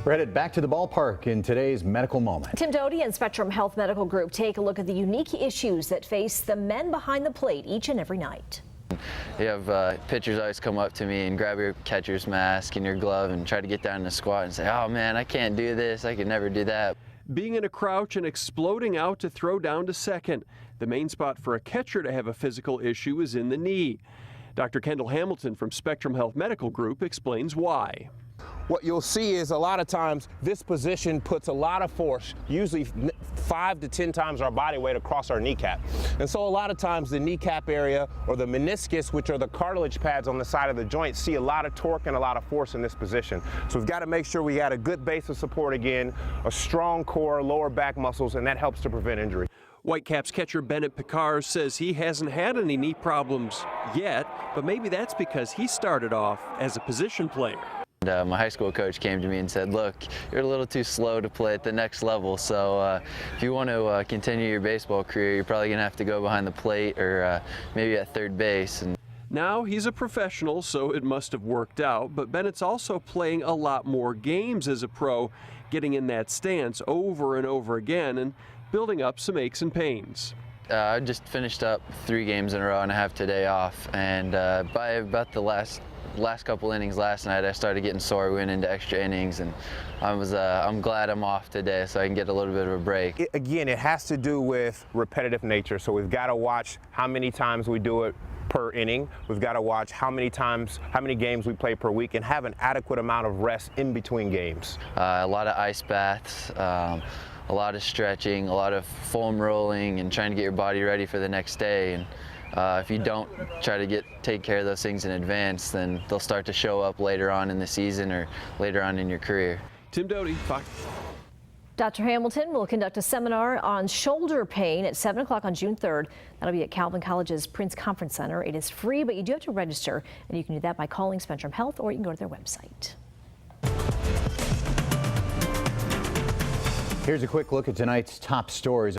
We're headed back to the ballpark in today's medical moment. Tim Doty and Spectrum Health Medical Group take a look at the unique issues that face the men behind the plate each and every night. You have pitchers always come up to me and grab your catcher's mask and your glove and try to get down in the squat and say, oh man, I can't do this, I could never do that. Being in a crouch and exploding out to throw down to second. The main spot for a catcher to have a physical issue is in the knee. Dr. Kendall Hamilton from Spectrum Health Medical Group explains why. What you'll see is a lot of times this position puts a lot of force, usually 5 to 10 times our body weight across our kneecap. And so a lot of times the kneecap area or the meniscus, which are the cartilage pads on the side of the joint, see a lot of torque and a lot of force in this position. So we've got to make sure we got a good base of support again, a strong core, lower back muscles, and that helps to prevent injury. Whitecaps catcher Bennett Picard says he hasn't had any knee problems yet, but maybe that's because he started off as a position player. My high school coach came to me and said, look, you're a little too slow to play at the next level, so if you want to continue your baseball career, you're probably going to have to go behind the plate or maybe at third base. And now he's a professional, so it must have worked out, but Bennett's also playing a lot more games as a pro, getting in that stance over and over again and building up some aches and pains. I just finished up 3 games in a row and I have today off, and by about the last couple innings last night, I started getting sore. We went into extra innings, and I'm glad I'm off today so I can get a little bit of a break. Again, it has to do with repetitive nature, so we've got to watch how many times we do it per inning. We've got to watch how many games we play per week, and have an adequate amount of rest in between games. A lot of ice baths, a lot of stretching, a lot of foam rolling, and trying to get your body ready for the next day. And if you don't try to take care of those things in advance, then they'll start to show up later on in the season or later on in your career. Tim Doty, Fox. Dr. Hamilton will conduct a seminar on shoulder pain at 7 o'clock on June 3rd. That'll be at Calvin College's Prince Conference Center. It is free, but you do have to register, and you can do that by calling Spectrum Health, or you can go to their website. Here's a quick look at tonight's top stories.